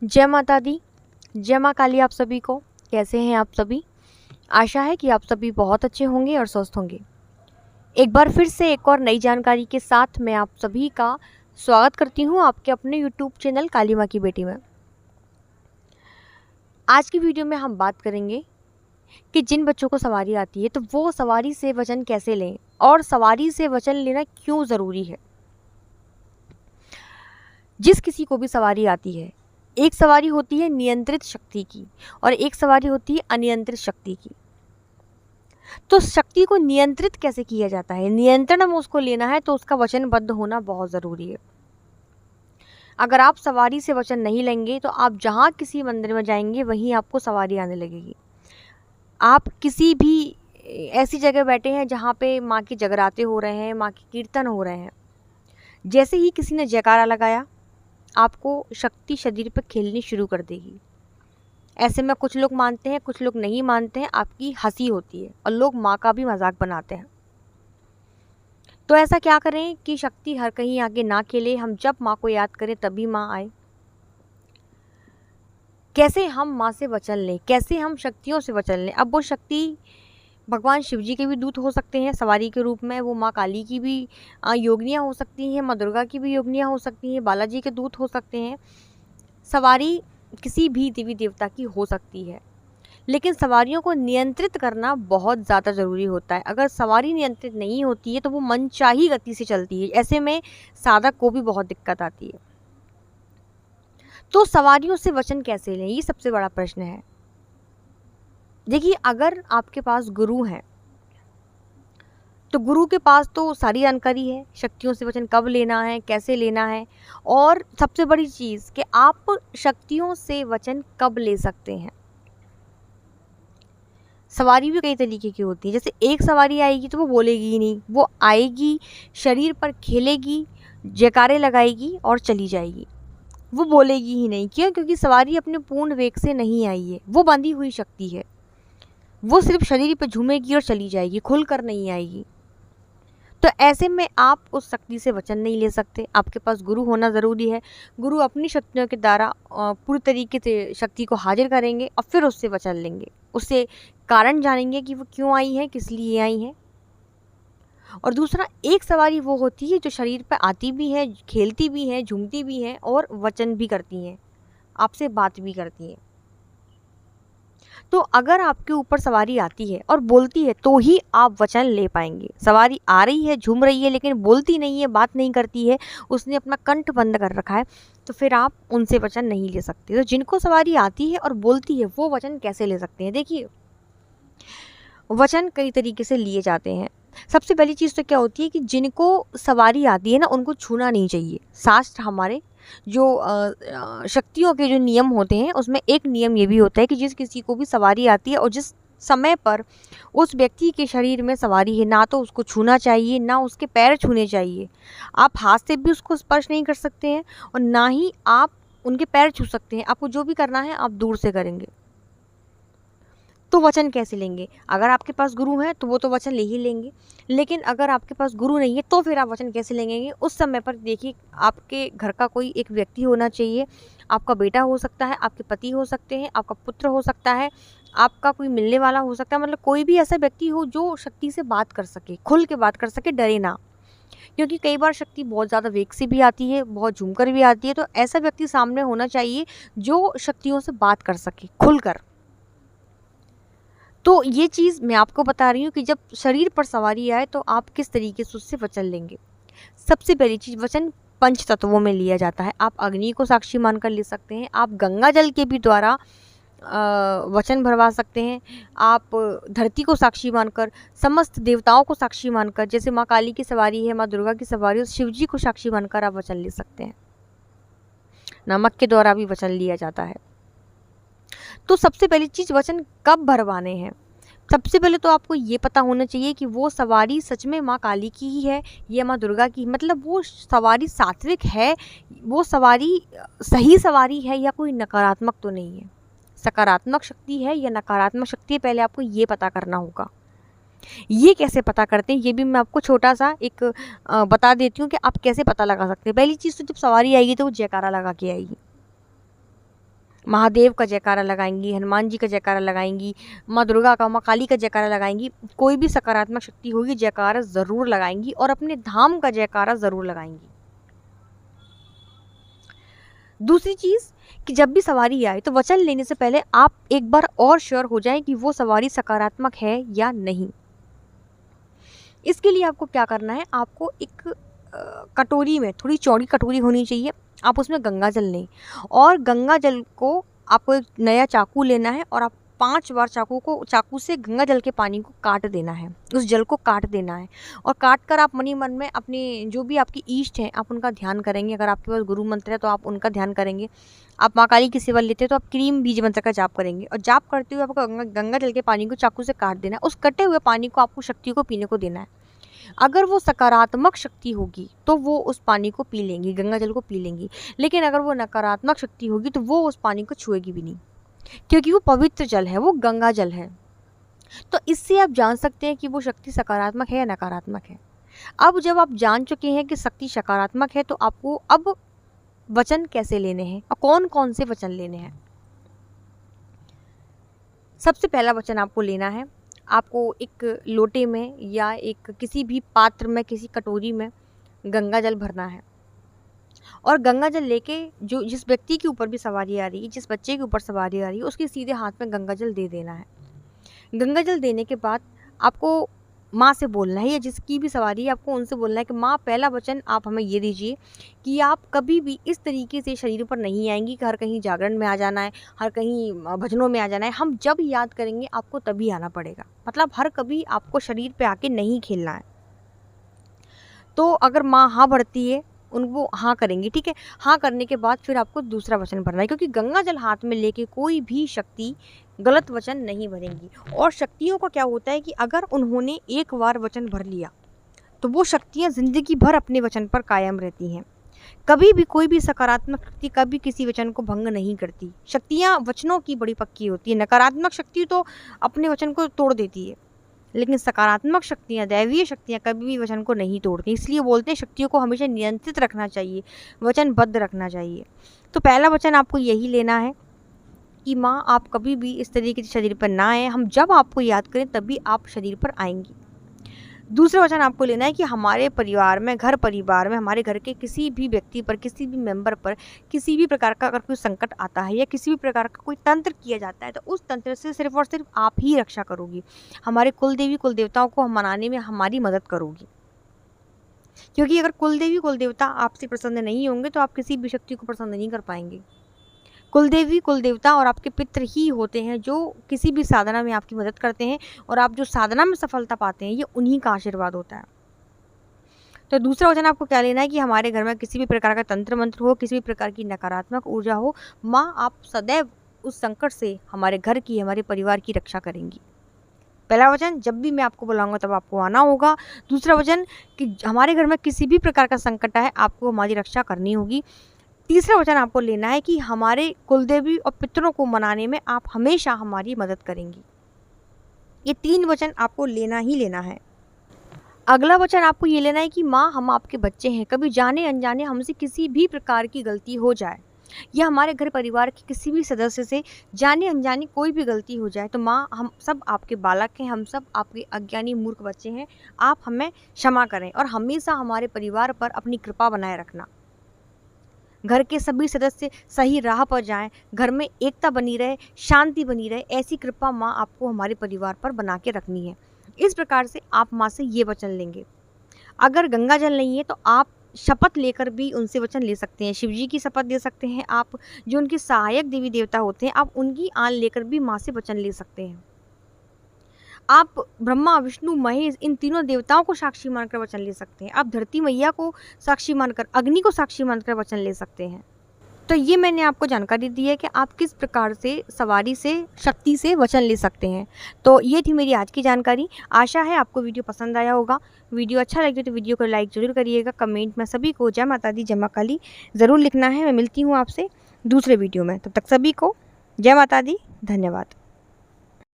जय माता दी, जय माँ काली आप सभी को। कैसे हैं आप सभी? आशा है कि आप सभी बहुत अच्छे होंगे और स्वस्थ होंगे। एक बार फिर से एक और नई जानकारी के साथ मैं आप सभी का स्वागत करती हूँ आपके अपने YouTube चैनल काली माँ की बेटी में। आज की वीडियो में हम बात करेंगे कि जिन बच्चों को सवारी आती है तो वो सवारी से वचन कैसे लें और सवारी से वचन लेना क्यों ज़रूरी है। जिस किसी को भी सवारी आती है, एक सवारी होती है नियंत्रित शक्ति की और एक सवारी होती है अनियंत्रित शक्ति की। तो शक्ति को नियंत्रित कैसे किया जाता है, नियंत्रण में उसको लेना है तो उसका वचनबद्ध होना बहुत ज़रूरी है। अगर आप सवारी से वचन नहीं लेंगे तो आप जहाँ किसी मंदिर में जाएंगे वहीं आपको सवारी आने लगेगी। आप किसी भी ऐसी जगह बैठे हैं जहाँ पे माँ के जगराते हो रहे हैं, माँ के कीर्तन हो रहे हैं, जैसे ही किसी ने जयकारा लगाया आपको शक्ति शरीर पर खेलनी शुरू कर देगी। ऐसे में कुछ लोग मानते हैं, कुछ लोग नहीं मानते हैं, आपकी हंसी होती है और लोग माँ का भी मजाक बनाते हैं। तो ऐसा क्या करें कि शक्ति हर कहीं आगे ना खेले, हम जब माँ को याद करें तभी माँ आए। कैसे हम माँ से वचन लें, कैसे हम शक्तियों से वचन लें। अब वो शक्ति भगवान शिव जी के भी दूत हो सकते हैं सवारी के रूप में, वो माँ काली की भी योगिनियाँ हो सकती हैं, माँ दुर्गा की भी योगिनियाँ हो सकती हैं, बालाजी के दूत हो सकते हैं। सवारी किसी भी देवी देवता की हो सकती है, लेकिन सवारियों को नियंत्रित करना बहुत ज़्यादा ज़रूरी होता है। अगर सवारी नियंत्रित नहीं होती है तो वो मनचाही गति से चलती है, ऐसे में साधक को भी बहुत दिक्कत आती है। तो सवारियों से वचन कैसे लें, ये सबसे बड़ा प्रश्न है। देखिए, अगर आपके पास गुरु हैं तो गुरु के पास तो सारी जानकारी है, शक्तियों से वचन कब लेना है, कैसे लेना है, और सबसे बड़ी चीज़ कि आप शक्तियों से वचन कब ले सकते हैं। सवारी भी कई तरीके की होती है। जैसे एक सवारी आएगी तो वो बोलेगी ही नहीं, वो आएगी, शरीर पर खेलेगी, जयकारे लगाएगी और चली जाएगी। वो बोलेगी ही नहीं। क्यों? क्योंकि सवारी अपने पूर्ण वेग से नहीं आई है, वो बंधी हुई शक्ति है। वो सिर्फ शरीर पर झूमेगी और चली जाएगी, खुलकर नहीं आएगी। तो ऐसे में आप उस शक्ति से वचन नहीं ले सकते। आपके पास गुरु होना ज़रूरी है। गुरु अपनी शक्तियों के द्वारा पूरी तरीके से शक्ति को हाजिर करेंगे और फिर उससे वचन लेंगे, उससे कारण जानेंगे कि वो क्यों आई है, किस लिए आई है। और दूसरा, एक सवारी वो होती है जो शरीर पर आती भी है, खेलती भी है, झूमती भी है और वचन भी करती हैं, आपसे बात भी करती हैं। तो अगर आपके ऊपर सवारी आती है और बोलती है तो ही आप वचन ले पाएंगे। सवारी आ रही है, झूम रही है, लेकिन बोलती नहीं है, बात नहीं करती है, उसने अपना कंठ बंद कर रखा है, तो फिर आप उनसे वचन नहीं ले सकते। तो जिनको सवारी आती है और बोलती है वो वचन कैसे ले सकते हैं? देखिए, वचन कई तरीके से लिए जाते हैं। सबसे पहली चीज़ तो क्या होती है कि जिनको सवारी आती है ना, उनको छूना नहीं चाहिए। शास्त्र हमारे जो शक्तियों के जो नियम होते हैं उसमें एक नियम ये भी होता है कि जिस किसी को भी सवारी आती है और जिस समय पर उस व्यक्ति के शरीर में सवारी है, ना तो उसको छूना चाहिए, ना उसके पैर छूने चाहिए। आप हाथ से भी उसको स्पर्श नहीं कर सकते हैं और ना ही आप उनके पैर छू सकते हैं। आपको जो भी करना है आप दूर से करेंगे। तो वचन कैसे लेंगे? अगर आपके पास गुरु हैं तो वो तो वचन ले ही लेंगे, लेकिन अगर आपके पास गुरु नहीं है तो फिर आप वचन कैसे लेंगे? उस समय पर देखिए, आपके घर का कोई एक व्यक्ति होना चाहिए। आपका बेटा हो सकता है, आपके पति हो सकते हैं, आपका पुत्र हो सकता है, आपका कोई मिलने वाला हो सकता है। मतलब कोई भी ऐसा व्यक्ति हो जो शक्ति से बात कर सके, खुल के बात कर सके, डरे ना। क्योंकि कई बार शक्ति बहुत ज़्यादा वेग से भी आती है, बहुत झूमकर भी आती है। तो ऐसा व्यक्ति सामने होना चाहिए जो शक्तियों से बात कर सके खुलकर। तो ये चीज़ मैं आपको बता रही हूँ कि जब शरीर पर सवारी आए तो आप किस तरीके से उससे वचन लेंगे। सबसे पहली चीज़, वचन पंच तत्वों में लिया जाता है। आप अग्नि को साक्षी मानकर ले सकते हैं, आप गंगा जल के भी द्वारा वचन भरवा सकते हैं, आप धरती को साक्षी मानकर, समस्त देवताओं को साक्षी मानकर, जैसे माँ काली की सवारी है, माँ दुर्गा की सवारी है, शिव जी को साक्षी मानकर आप वचन ले सकते हैं। नमक के द्वारा भी वचन लिया जाता है। तो सबसे पहली चीज़, वचन कब भरवाने हैं। सबसे पहले तो आपको ये पता होना चाहिए कि वो सवारी सच में माँ काली की ही है या माँ दुर्गा की, मतलब वो सवारी सात्विक है, वो सवारी सही सवारी है या कोई नकारात्मक तो नहीं है, सकारात्मक शक्ति है या नकारात्मक शक्ति है, पहले आपको ये पता करना होगा। ये कैसे पता करते हैं ये भी मैं आपको छोटा सा एक बता देती हूँ कि आप कैसे पता लगा सकते हैं। पहली चीज़ तो जब सवारी आएगी तो वो जयकारा लगा के आएगी। महादेव का जयकारा लगाएंगी, हनुमान जी का जयकारा लगाएंगी, माँ दुर्गा का, माँ काली का जयकारा लगाएंगी। कोई भी सकारात्मक शक्ति होगी जयकारा ज़रूर लगाएंगी और अपने धाम का जयकारा ज़रूर लगाएंगी। दूसरी चीज़ कि जब भी सवारी आए तो वचन लेने से पहले आप एक बार और श्योर हो जाएं कि वो सवारी सकारात्मक है या नहीं। इसके लिए आपको क्या करना है, आपको एक कटोरी में, थोड़ी चौड़ी कटोरी होनी चाहिए, आप उसमें गंगा जल लें और गंगा जल को आपको एक नया चाकू लेना है और आप 5 बार चाकू से गंगा जल के पानी को काट देना है, उस जल को काट देना है। और काट कर आप मनी मन में अपने जो भी आपकी इष्ट हैं आप उनका ध्यान करेंगे। अगर आपके पास गुरु मंत्र है तो आप उनका ध्यान करेंगे। आप माँ काली की सेवा लेते हैं तो आप क्रीम बीज मंत्र का जाप करेंगे और जाप करते हुए आपको गंगा जल के पानी को चाकू से काट देना है। उस कटे हुए पानी को आपको शक्ति को पीने को देना है। अगर वो सकारात्मक शक्ति होगी तो वो उस पानी को पी लेंगी, गंगा जल को पी लेंगी। लेकिन अगर वो नकारात्मक शक्ति होगी तो वो उस पानी को छुएगी भी नहीं, क्योंकि वो पवित्र जल है, वो गंगा जल है। तो इससे आप जान सकते हैं कि वो शक्ति सकारात्मक है या नकारात्मक है। अब जब आप जान चुके हैं कि शक्ति सकारात्मक है तो आपको अब वचन कैसे लेने हैं और कौन कौन से वचन लेने हैं। सबसे पहला वचन आपको लेना है, आपको एक लोटे में या एक किसी भी पात्र में, किसी कटोरी में गंगा जल भरना है और गंगा जल लेके जो जिस व्यक्ति के ऊपर भी सवारी आ रही है, जिस बच्चे के ऊपर सवारी आ रही है, उसके सीधे हाथ में गंगा जल दे देना है। गंगा जल देने के बाद आपको माँ से बोलना है, या जिसकी भी सवारी है आपको उनसे बोलना है कि माँ पहला वचन आप हमें ये दीजिए कि आप कभी भी इस तरीके से शरीर पर नहीं आएंगी कि हर कहीं जागरण में आ जाना है, हर कहीं भजनों में आ जाना है। हम जब याद करेंगे आपको तभी आना पड़ेगा, मतलब हर कभी आपको शरीर पे आके नहीं खेलना है। तो अगर माँ हाँ भरती है उनको हाँ करेंगी, ठीक है। हाँ करने के बाद फिर आपको दूसरा वचन भरना है, क्योंकि गंगा जल हाथ में लेके कोई भी शक्ति गलत वचन नहीं भरेंगी। और शक्तियों का क्या होता है कि अगर उन्होंने एक बार वचन भर लिया तो वो शक्तियाँ ज़िंदगी भर अपने वचन पर कायम रहती हैं। कभी भी कोई भी सकारात्मक शक्ति कभी किसी वचन को भंग नहीं करती। शक्तियाँ वचनों की बड़ी पक्की होती है। नकारात्मक शक्ति तो अपने वचन को तोड़ देती है, लेकिन सकारात्मक शक्तियाँ, दैवीय शक्तियाँ कभी भी वचन को नहीं तोड़ती। इसलिए बोलते हैं शक्तियों को हमेशा नियंत्रित रखना चाहिए, वचनबद्ध रखना चाहिए। तो पहला वचन आपको यही लेना है कि माँ आप कभी भी इस तरीके से शरीर पर ना आए, हम जब आपको याद करें तभी आप शरीर पर आएंगी। दूसरा वचन आपको लेना है कि हमारे परिवार में, घर परिवार में, हमारे घर के किसी भी व्यक्ति पर, किसी भी मेंबर पर किसी भी प्रकार का अगर कोई संकट आता है या किसी भी प्रकार का कोई तंत्र किया जाता है तो उस तंत्र से सिर्फ और सिर्फ आप ही रक्षा करोगी। हमारे कुल देवी कुल देवताओं को मनाने में हमारी मदद करोगी, क्योंकि अगर कुल देवी कुल देवता आपसे प्रसन्न नहीं होंगे तो आप किसी भी शक्ति को प्रसन्न नहीं कर पाएंगे। कुल देवी कुल देवता और आपके पितृ ही होते हैं जो किसी भी साधना में आपकी मदद करते हैं, और आप जो साधना में सफलता पाते हैं ये उन्हीं का आशीर्वाद होता है। तो दूसरा वचन आपको क्या लेना है कि हमारे घर में किसी भी प्रकार का तंत्र मंत्र हो, किसी भी प्रकार की नकारात्मक ऊर्जा हो, माँ आप सदैव उस संकट से हमारे घर की, हमारे परिवार की रक्षा करेंगी। पहला वचन, जब भी मैं आपको बुलाऊंगा तब आपको आना होगा। दूसरा वचन कि हमारे घर में किसी भी प्रकार का संकट आए आपको हमारी रक्षा करनी होगी। तीसरा वचन आपको लेना है कि हमारे कुलदेवी और पितरों को मनाने में आप हमेशा हमारी मदद करेंगी। ये 3 वचन आपको लेना ही लेना है। अगला वचन आपको ये लेना है कि माँ हम आपके बच्चे हैं, कभी जाने अनजाने हमसे किसी भी प्रकार की गलती हो जाए या हमारे घर परिवार के किसी भी सदस्य से जाने अनजाने कोई भी गलती हो जाए तो माँ हम सब आपके बालक हैं, हम सब आपके अज्ञानी मूर्ख बच्चे हैं, आप हमें क्षमा करें और हमेशा हमारे परिवार पर अपनी कृपा बनाए रखना। घर के सभी सदस्य सही राह पर जाएं, घर में एकता बनी रहे, शांति बनी रहे, ऐसी कृपा माँ आपको हमारे परिवार पर बना के रखनी है। इस प्रकार से आप माँ से ये वचन लेंगे। अगर गंगा जल नहीं है तो आप शपथ लेकर भी उनसे वचन ले सकते हैं। शिव जी की शपथ ले सकते हैं आप, जो उनके सहायक देवी देवता होते हैं, आप उनकी आन लेकर भी माँ से वचन ले सकते हैं। आप ब्रह्मा विष्णु महेश इन तीनों देवताओं को साक्षी मानकर वचन ले सकते हैं। आप धरती मैया को साक्षी मानकर, अग्नि को साक्षी मानकर वचन ले सकते हैं। तो ये मैंने आपको जानकारी दी है कि आप किस प्रकार से सवारी से, शक्ति से वचन ले सकते हैं। तो ये थी मेरी आज की जानकारी। आशा है आपको वीडियो पसंद आया होगा। वीडियो अच्छा लगे तो वीडियो को लाइक जरूर करिएगा। कमेंट में सभी को जय माता दी, जय माँ काली ज़रूर लिखना है। मैं मिलती हूँ आपसे दूसरे वीडियो में, तब तक सभी को जय माता दी, धन्यवाद।